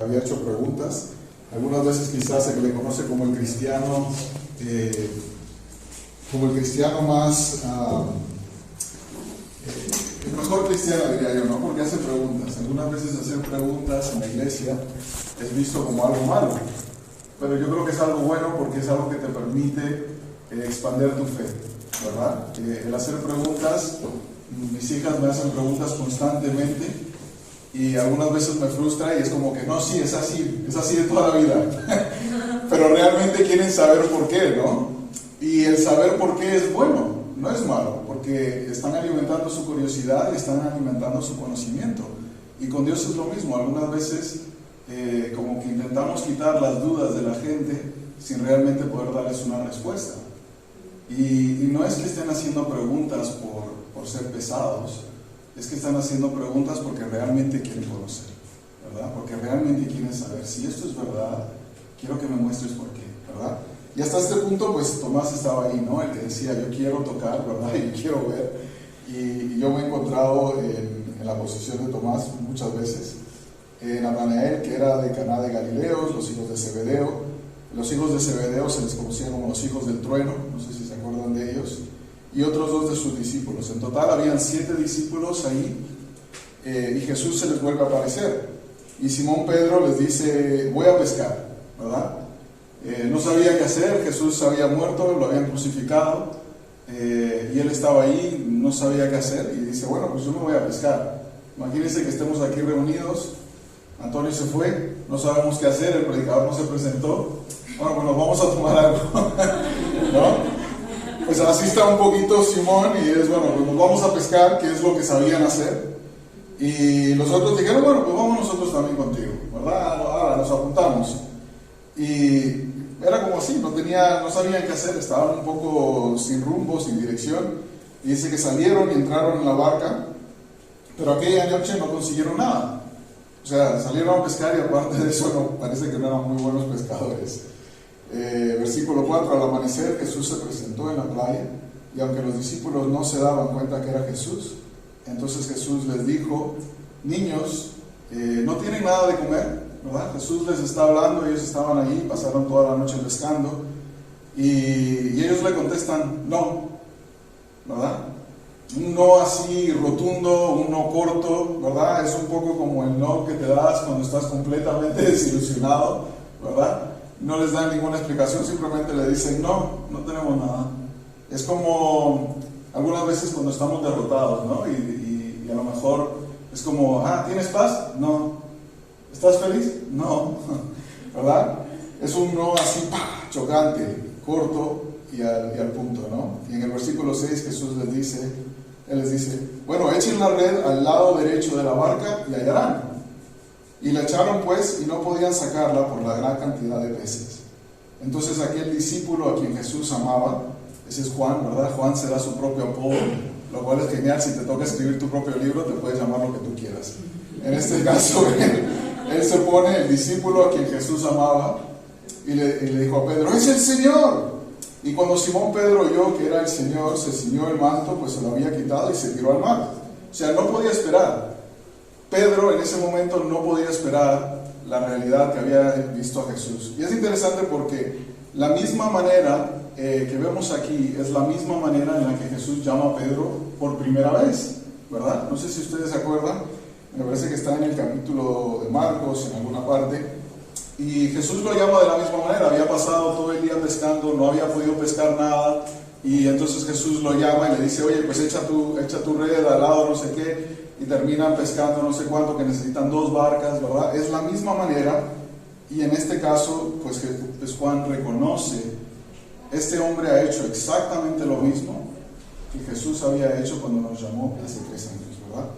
Había hecho preguntas. Algunas veces quizás se le conoce como el cristiano más, el mejor cristiano, diría yo, ¿no? Porque hace preguntas. Algunas veces hacer preguntas en la iglesia es visto como algo malo, pero yo creo que es algo bueno porque es algo que te permite expandir tu fe, ¿verdad? El hacer preguntas, mis hijas me hacen preguntas constantemente. Y algunas veces me frustra y es como que no, sí, es así de toda la vida. Pero realmente quieren saber por qué, ¿no? Y el saber por qué es bueno, no es malo, porque están alimentando su curiosidad y están alimentando su conocimiento. Y con Dios es lo mismo, algunas veces como que intentamos quitar las dudas de la gente sin realmente poder darles una respuesta. Y no es que estén haciendo preguntas por ser pesados, es que están haciendo preguntas porque realmente quieren conocer, ¿verdad? Porque realmente quieren saber si esto es verdad, quiero que me muestres por qué, ¿verdad? Y hasta este punto, pues Tomás estaba ahí, ¿no? El que decía, yo quiero tocar, ¿verdad? Y quiero ver. Y yo me he encontrado en la posición de Tomás muchas veces. Natanael, que era de Caná de Galileos, los hijos de Zebedeo. Los hijos de Zebedeo se les conocía como los hijos del trueno, no sé si se acuerdan de ellos. Y otros 2 de sus discípulos. En total habían 7 discípulos ahí, y Jesús se les vuelve a aparecer. Y Simón Pedro les dice, voy a pescar, ¿verdad? No sabía qué hacer, Jesús había muerto, lo habían crucificado, y él estaba ahí, no sabía qué hacer, y dice, bueno, pues yo me voy a pescar. Imagínense que estemos aquí reunidos, Antonio se fue, no sabemos qué hacer, el predicador no se presentó, bueno, pues nos vamos a tomar algo, ¿no? Pues así está un poquito Simón y es, bueno, pues nos vamos a pescar, que es lo que sabían hacer. Y los otros dijeron, bueno, pues vamos nosotros también contigo, ¿verdad? Ahora nos apuntamos. Y era como así, no sabían qué hacer, estaban un poco sin rumbo, sin dirección. Y dice que salieron y entraron en la barca, pero aquella noche no consiguieron nada. O sea, salieron a pescar y aparte de eso parece que no eran muy buenos pescadores. Versículo 4, al amanecer Jesús se presentó en la playa y aunque los discípulos no se daban cuenta que era Jesús, entonces Jesús les dijo, niños, ¿no tienen nada de comer? ¿Verdad? Jesús les está hablando, ellos estaban ahí, pasaron toda la noche pescando y ellos le contestan, no, ¿verdad? Un no así rotundo, un no corto, ¿verdad? Es un poco como el no que te das cuando estás completamente desilusionado, ¿verdad? No les dan ninguna explicación, simplemente le dicen, no tenemos nada. Es como algunas veces cuando estamos derrotados, ¿no? Y a lo mejor es como, ¿tienes paz? No. ¿Estás feliz? No. ¿Verdad? Es un no así, chocante, corto y al punto, ¿no? Y en el versículo 6 Jesús les dice, Él les dice, bueno, echen la red al lado derecho de la barca y hallarán. Y la echaron pues y no podían sacarla por la gran cantidad de peces. Entonces aquel discípulo a quien Jesús amaba, ese es Juan, ¿verdad? Juan se da su propio apodo, lo cual es genial. Si te toca escribir tu propio libro, te puedes llamar lo que tú quieras. En este caso, él se pone el discípulo a quien Jesús amaba y le dijo a Pedro, ¡es el Señor! Y cuando Simón Pedro oyó que era el Señor, se ciñó el manto, pues se lo había quitado y se tiró al mar. O sea, no podía esperar. Pedro en ese momento no podía esperar la realidad que había visto a Jesús. Y es interesante porque la misma manera que vemos aquí es la misma manera en la que Jesús llama a Pedro por primera vez, ¿verdad? No sé si ustedes se acuerdan, me parece que está en el capítulo de Marcos, en alguna parte, y Jesús lo llama de la misma manera. Había pasado todo el día pescando, no había podido pescar nada, y entonces Jesús lo llama y le dice, oye, pues echa tu red al lado, no sé qué, y terminan pescando no sé cuánto, que necesitan 2 barcas, ¿verdad? Es la misma manera, y en este caso, pues Juan reconoce, este hombre ha hecho exactamente lo mismo que Jesús había hecho cuando nos llamó hace 3 años, ¿verdad?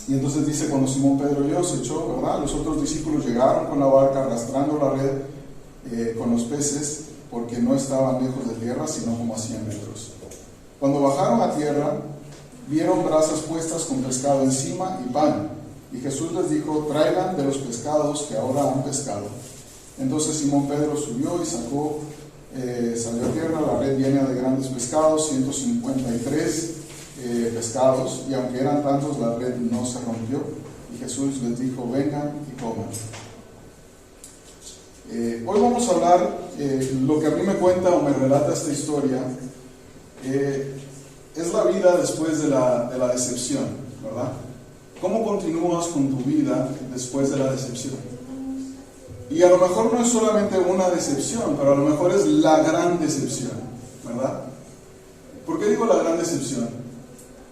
Y entonces dice, cuando Simón Pedro oyó, se echó, ¿verdad? Los otros discípulos llegaron con la barca, arrastrando la red con los peces, porque no estaban lejos de tierra, sino como a 100 metros. Cuando bajaron a tierra, vieron brasas puestas con pescado encima y pan. Y Jesús les dijo, traigan de los pescados que ahora han pescado. Entonces Simón Pedro subió y salió a tierra la red llena de grandes pescados, 153 pescados. Y aunque eran tantos, la red no se rompió. Y Jesús les dijo, vengan y coman. Hoy vamos a hablar, lo que a mí me cuenta o me relata esta historia, es la vida después de la decepción, ¿verdad? ¿Cómo continúas con tu vida después de la decepción? Y a lo mejor no es solamente una decepción, pero a lo mejor es la gran decepción, ¿verdad? ¿Por qué digo la gran decepción?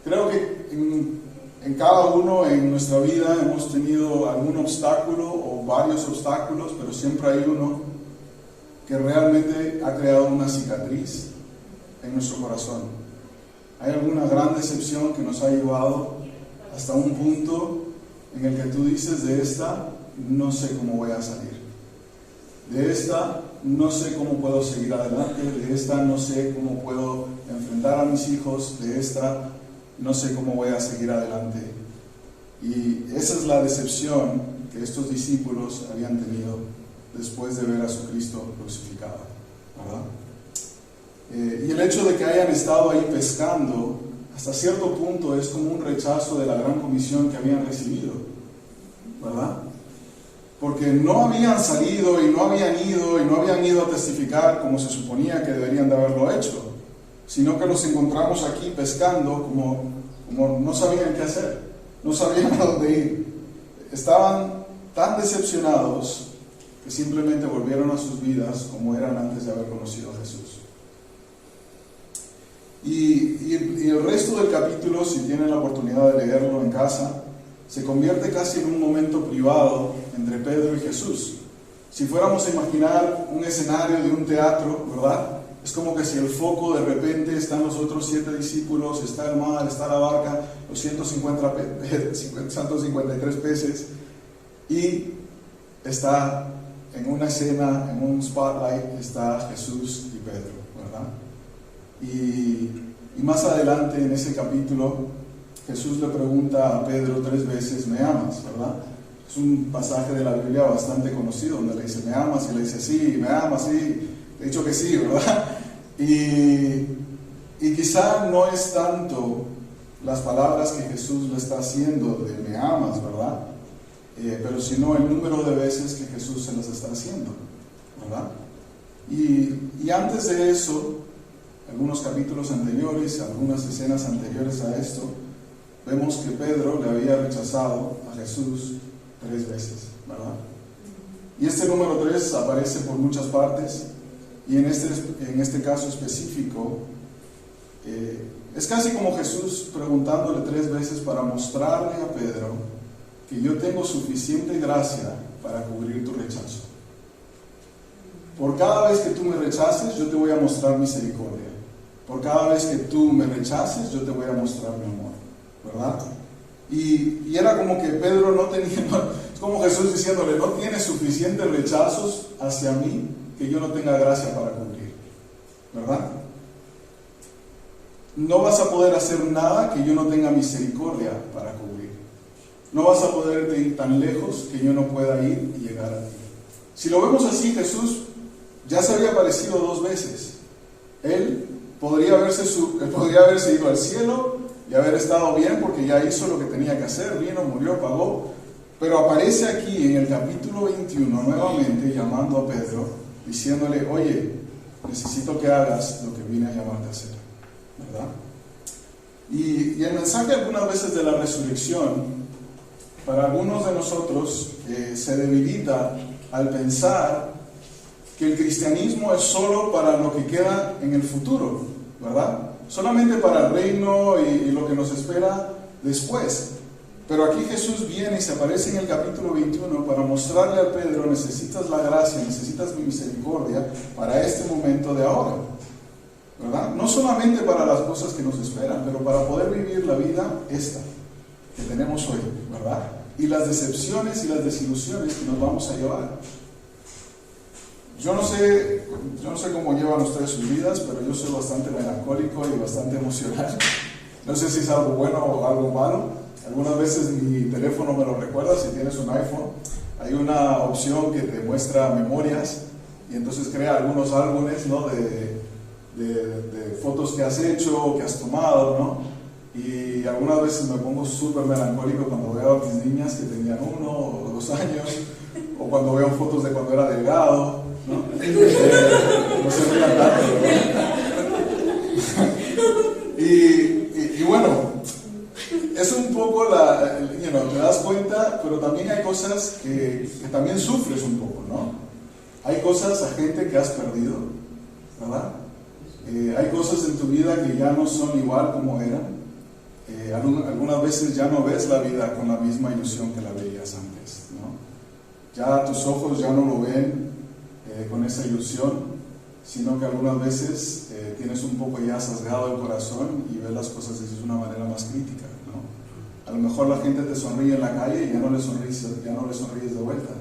Creo que en cada uno en nuestra vida hemos tenido algún obstáculo o varios obstáculos, pero siempre hay uno que realmente ha creado una cicatriz en nuestro corazón. Hay alguna gran decepción que nos ha llevado hasta un punto en el que tú dices, de esta no sé cómo voy a salir, de esta no sé cómo puedo seguir adelante, de esta no sé cómo puedo enfrentar a mis hijos, de esta no sé cómo voy a seguir adelante. Y esa es la decepción que estos discípulos habían tenido después de ver a su Cristo crucificado, ¿verdad? Y el hecho de que hayan estado ahí pescando, hasta cierto punto es como un rechazo de la gran comisión que habían recibido, ¿verdad? Porque no habían salido y no habían ido a testificar como se suponía que deberían de haberlo hecho, sino que los encontramos aquí pescando como no sabían qué hacer, no sabían a dónde ir. Estaban tan decepcionados que simplemente volvieron a sus vidas como eran antes de haber conocido a Jesús. Y el resto del capítulo, si tienen la oportunidad de leerlo en casa, se convierte casi en un momento privado entre Pedro y Jesús. Si fuéramos a imaginar un escenario de un teatro, ¿verdad? Es como que si el foco de repente están los otros 7 discípulos, está el mar, está la barca, los 153 peces, y está en una escena, en un spotlight, está Jesús y Pedro, ¿verdad? Y más adelante en ese capítulo, Jesús le pregunta a Pedro 3 veces, ¿me amas? ¿Verdad? Es un pasaje de la Biblia bastante conocido, donde le dice, ¿me amas? Y le dice, sí, me amas, sí. He dicho que sí, ¿verdad? Y quizá no es tanto las palabras que Jesús le está haciendo de me amas, ¿verdad? Pero sino el número de veces que Jesús se las está haciendo, ¿verdad? Y antes de eso, algunos capítulos anteriores, algunas escenas anteriores a esto, vemos que Pedro le había rechazado a Jesús 3 veces, ¿verdad? Y este número 3 aparece por muchas partes, y en este caso específico, es casi como Jesús preguntándole 3 veces para mostrarle a Pedro que yo tengo suficiente gracia para cubrir tu rechazo. Por cada vez que tú me rechaces, yo te voy a mostrar misericordia. Por cada vez que tú me rechaces, yo te voy a mostrar mi amor, ¿verdad? Y era como que Pedro no tenía, es como Jesús diciéndole, no tienes suficientes rechazos hacia mí que yo no tenga gracia para cubrir, ¿verdad? No vas a poder hacer nada que yo no tenga misericordia para cubrir. No vas a poder ir tan lejos que yo no pueda ir y llegar a ti. Si lo vemos así, Jesús ya se había aparecido 2 veces. Él podría haberse ido al cielo y haber estado bien porque ya hizo lo que tenía que hacer, vino, murió, pagó, pero aparece aquí en el capítulo 21 nuevamente llamando a Pedro, diciéndole, oye, necesito que hagas lo que vine a llamarte a hacer, ¿verdad? Y el mensaje algunas veces de la resurrección, para algunos de nosotros se debilita al pensar que el cristianismo es solo para lo que queda en el futuro, ¿verdad? Solamente para el reino y lo que nos espera después. Pero aquí Jesús viene y se aparece en el capítulo 21 para mostrarle a Pedro, necesitas la gracia, necesitas mi misericordia para este momento de ahora, ¿verdad? No solamente para las cosas que nos esperan, pero para poder vivir la vida esta que tenemos hoy, ¿verdad? Y las decepciones y las desilusiones que nos vamos a llevar. Yo no sé cómo llevan ustedes sus vidas, pero yo soy bastante melancólico y bastante emocional. No sé si es algo bueno o algo malo. Algunas veces mi teléfono me lo recuerda, si tienes un iPhone, hay una opción que te muestra memorias y entonces crea algunos álbumes, ¿no? de fotos que has hecho o que has tomado, ¿no? Y algunas veces me pongo súper melancólico cuando veo a mis niñas que tenían 1 o 2 años, o cuando veo fotos de cuando era delgado, ¿no? No se rían tanto, ¿verdad? Y bueno, es un poco te das cuenta, pero también hay cosas que también sufres un poco, ¿no? Hay cosas a gente que has perdido, ¿verdad? Hay cosas en tu vida que ya no son igual como eran. Algunas veces ya no ves la vida con la misma ilusión que la veías antes, ¿no? Ya tus ojos ya no lo ven con esa ilusión, sino que algunas veces tienes un poco ya sesgado el corazón y ves las cosas de una manera más crítica, ¿no? A lo mejor la gente te sonríe en la calle y ya no le sonríes de vuelta,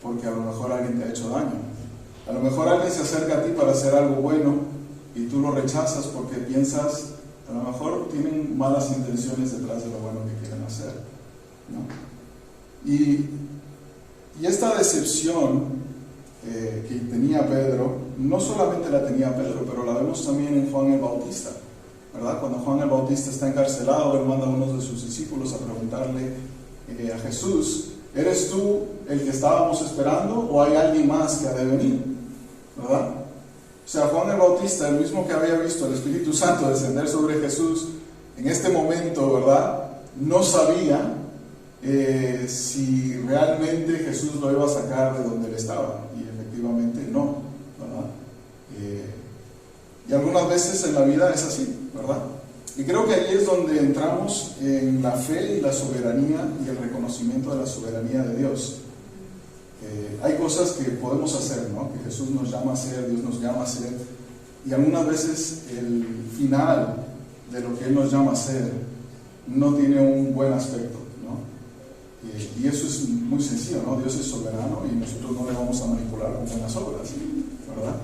porque a lo mejor alguien te ha hecho daño. A lo mejor alguien se acerca a ti para hacer algo bueno y tú lo rechazas porque piensas, a lo mejor tienen malas intenciones detrás de lo bueno que quieren hacer, ¿no? Y esta decepción que tenía Pedro, no solamente la tenía Pedro, pero la vemos también en Juan el Bautista, ¿verdad? Cuando Juan el Bautista está encarcelado, él manda a uno de sus discípulos a preguntarle a Jesús: ¿eres tú el que estábamos esperando o hay alguien más que ha de venir? ¿Verdad? O sea, Juan el Bautista, el mismo que había visto el Espíritu Santo descender sobre Jesús, en este momento, ¿verdad?, no sabía si realmente Jesús lo iba a sacar de donde él estaba, y efectivamente no, ¿verdad? Y algunas veces en la vida es así, ¿verdad? Y creo que ahí es donde entramos en la fe y la soberanía y el reconocimiento de la soberanía de Dios. Hay cosas que podemos hacer, ¿no?, que Jesús nos llama a hacer, Dios nos llama a hacer, y algunas veces el final de lo que Él nos llama a hacer no tiene un buen aspecto, ¿no? Y eso es muy sencillo, ¿no? Dios es soberano y nosotros no le vamos a manipular con buenas obras, ¿verdad?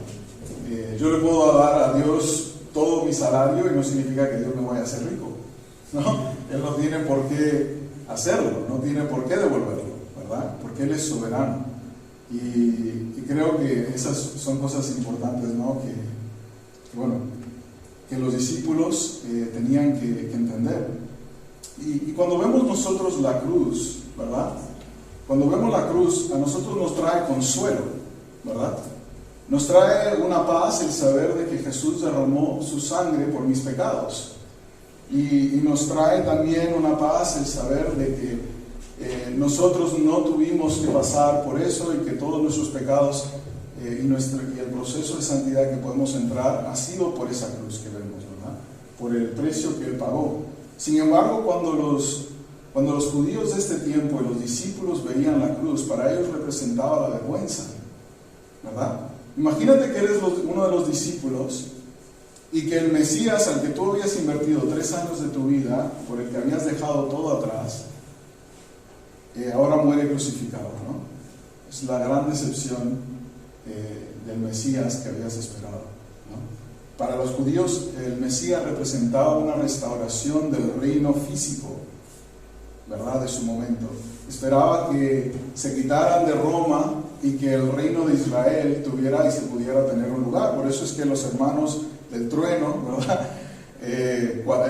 Yo le puedo dar a Dios todo mi salario y no significa que Dios me vaya a hacer rico, ¿no? Él no tiene por qué hacerlo, no tiene por qué devolverlo, ¿verdad? Porque Él es soberano. Y creo que esas son cosas importantes, ¿no?, que los discípulos tenían que entender. Y cuando vemos nosotros la cruz, ¿verdad? Cuando vemos la cruz, a nosotros nos trae consuelo, ¿verdad? Nos trae una paz el saber de que Jesús derramó su sangre por mis pecados. Y nos trae también una paz el saber de que nosotros no tuvimos que pasar por eso y que todos nuestros pecados y el proceso de santidad que podemos entrar ha sido por esa cruz que vemos, ¿verdad? Por el precio que Él pagó. Sin embargo, cuando los judíos de este tiempo y los discípulos veían la cruz, para ellos representaba la vergüenza, ¿verdad? Imagínate que eres uno de los discípulos y que el Mesías al que tú habías invertido 3 años de tu vida, por el que habías dejado todo atrás, ahora muere crucificado, ¿no? Es la gran decepción del Mesías que habías esperado, ¿no? Para los judíos el Mesías representaba una restauración del reino físico, ¿verdad?, de su momento. Esperaba que se quitaran de Roma y que el reino de Israel tuviera y se pudiera tener un lugar. Por eso es que los hermanos del trueno, ¿verdad?,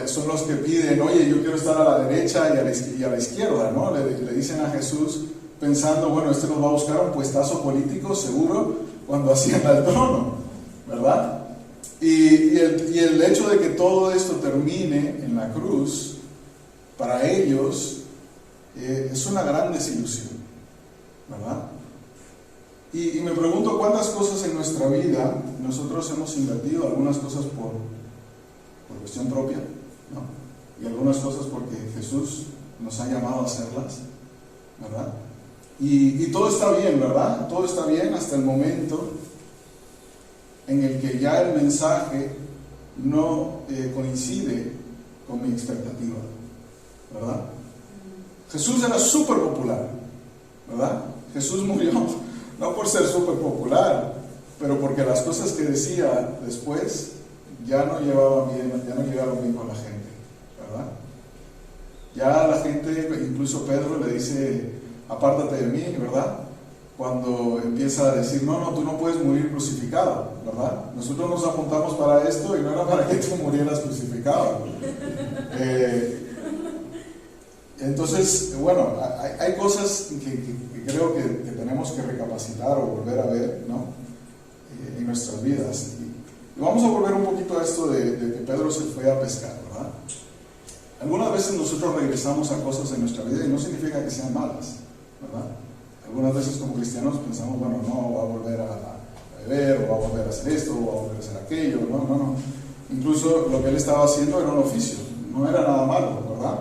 son los que piden: oye, yo quiero estar a la derecha y a la izquierda, ¿no? Le dicen a Jesús pensando, bueno, este nos va a buscar un puestazo político seguro cuando ascienda al trono, ¿verdad? Y el hecho de que todo esto termine en la cruz, para ellos es una gran desilusión, ¿verdad? Y me pregunto cuántas cosas en nuestra vida nosotros hemos invertido, algunas cosas por cuestión propia, ¿no?, y algunas cosas porque Jesús nos ha llamado a hacerlas, ¿verdad? Y todo está bien, ¿verdad? Todo está bien hasta el momento en el que ya el mensaje no coincide con mi expectativa, ¿verdad? Jesús era súper popular, ¿verdad? Jesús murió no por ser súper popular, pero porque las cosas que decía después ya no llegaban bien con la gente, ¿verdad? Ya la gente, incluso Pedro le dice: apártate de mí, ¿verdad? cuando empieza a decir, no, tú no puedes morir crucificado, ¿verdad? Nosotros nos apuntamos para esto y no era para que tú murieras crucificado. Entonces, bueno, hay cosas que creo que tenemos que recapacitar o volver a ver, ¿no? En nuestras vidas. Y vamos a volver un poquito a esto de que Pedro se fue a pescar, ¿verdad? Algunas veces nosotros regresamos a cosas en nuestra vida y no significa que sean malas, ¿verdad? Algunas veces como cristianos pensamos, bueno, no, va a volver a beber, o va a volver a hacer esto, o va a volver a hacer aquello, no. Incluso lo que él estaba haciendo era un oficio, no era nada malo, ¿verdad?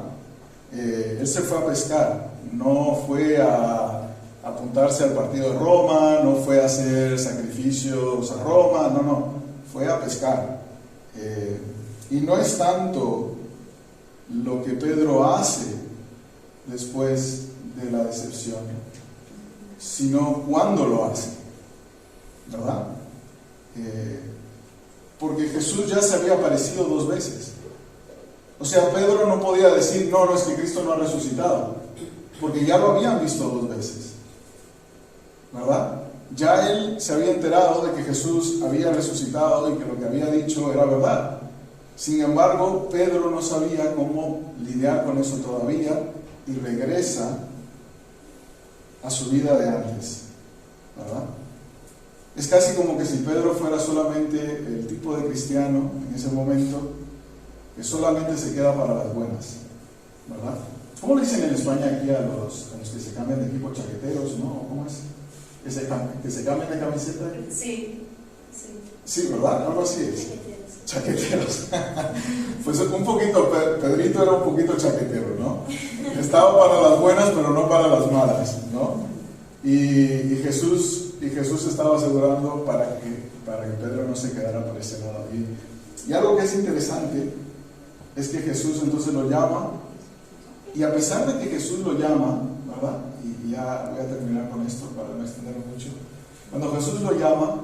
Él se fue a pescar, no fue a apuntarse al partido de Roma, no fue a hacer sacrificios a Roma, no, fue a pescar. Y no es tanto lo que Pedro hace después de la decepción, sino cuándo lo hace, ¿verdad? Porque Jesús ya se había aparecido 2 veces. O sea, Pedro no podía decir, no, es que Cristo no ha resucitado, porque ya lo habían visto 2 veces, ¿verdad? Ya él se había enterado de que Jesús había resucitado y que lo que había dicho era verdad. Sin embargo, Pedro no sabía cómo lidiar con eso todavía y regresa a su vida de antes, ¿verdad? Es casi como que si Pedro fuera solamente el tipo de cristiano en ese momento que solamente se queda para las buenas, ¿verdad? ¿Cómo le dicen en España aquí a los que se cambian de equipo, chaqueteros, ¿no? ¿Cómo es? ¿Que se cambien de camiseta? Sí, ¿verdad? Algo así es. Chaqueteros. Pues un poquito, Pedrito era un poquito chaquetero, ¿no? Estaba para las buenas, pero no para las malas, ¿no? Y Jesús estaba asegurando para que Pedro no se quedara por ese lado. Y algo que es interesante es que Jesús entonces lo llama, y a pesar de que Jesús lo llama, ¿verdad? Y ya voy a terminar con esto para no extenderlo mucho. Cuando Jesús lo llama,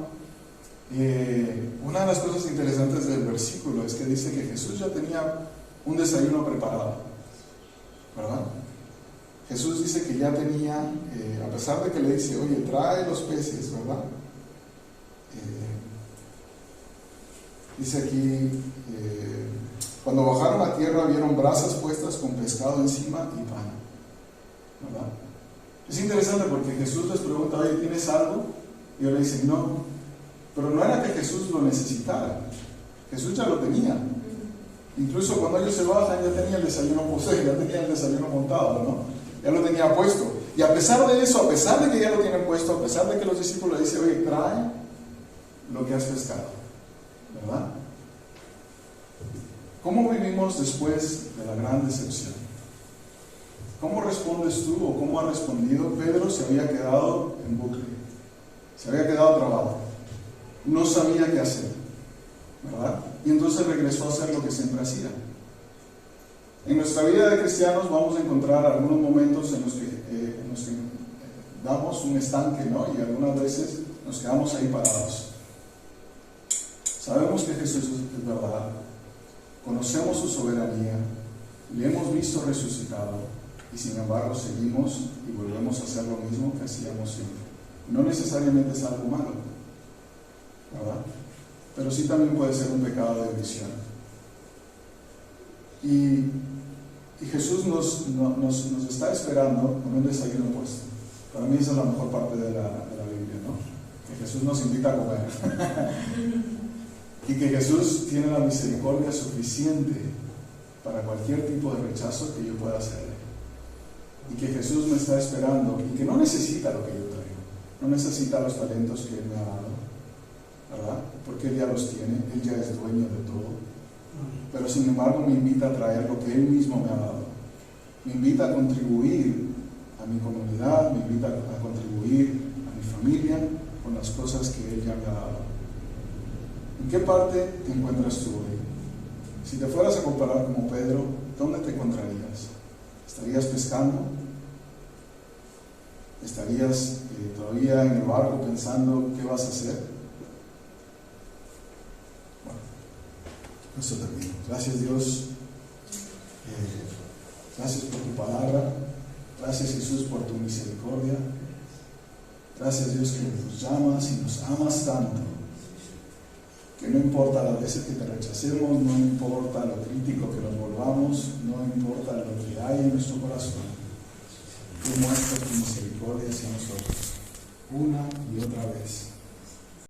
una de las cosas interesantes del versículo es que dice que Jesús ya tenía un desayuno preparado, ¿verdad? Jesús dice que ya tenía, a pesar de que le dice, oye, trae los peces, ¿verdad? Dice aquí, cuando bajaron a tierra vieron brasas puestas con pescado encima y pan, ¿verdad? Es interesante porque Jesús les pregunta, oye, ¿tienes algo? Y ellos le dicen, no. Pero no era que Jesús lo necesitara, Jesús ya lo tenía. Incluso cuando ellos se bajan ya tenía el desayuno puesto, ya tenía el desayuno montado, ¿no? Ya lo tenía puesto. Y a pesar de eso, a pesar de que ya lo tienen puesto, a pesar de que los discípulos le dicen, oye, trae lo que has pescado, ¿verdad? ¿Cómo vivimos después de la gran decepción? ¿Cómo respondes tú o cómo ha respondido? Pedro se había quedado en bucle, se había quedado trabado, no sabía qué hacer, ¿verdad? Y entonces regresó a hacer lo que siempre hacía. En nuestra vida de cristianos vamos a encontrar algunos momentos en los que damos un estanque, ¿no? Y algunas veces nos quedamos ahí parados. Sabemos que Jesús es verdad, conocemos su soberanía, le hemos visto resucitado, y sin embargo seguimos y volvemos a hacer lo mismo que hacíamos siempre. No necesariamente es algo malo, ¿verdad? Pero sí también puede ser un pecado de omisión. Y Jesús nos está esperando con un desayuno puesto. Para mí esa es la mejor parte de la Biblia, ¿no? Que Jesús nos invita a comer. Y que Jesús tiene la misericordia suficiente para cualquier tipo de rechazo que yo pueda hacerle. Y que Jesús me está esperando y que no necesita lo que yo traigo. No necesita los talentos que Él me ha dado, ¿verdad? Porque Él ya los tiene, Él ya es dueño de todo. Pero sin embargo me invita a traer lo que Él mismo me ha dado. Me invita a contribuir a mi comunidad, me invita a contribuir a mi familia con las cosas que Él ya me ha dado. ¿En qué parte te encuentras tú hoy? Si te fueras a comparar como Pedro, ¿dónde te encontrarías? ¿Estarías pescando? ¿Estarías todavía en el barco pensando qué vas a hacer? Bueno, eso termino. Gracias Dios. Gracias por tu palabra. Gracias Jesús por tu misericordia. Gracias, Dios, que nos llamas y nos amas tanto, que no importa las veces que te rechacemos, no importa lo crítico que nos volvamos, no importa lo que hay en nuestro corazón, tú muestras tu misericordia hacia nosotros, una y otra vez.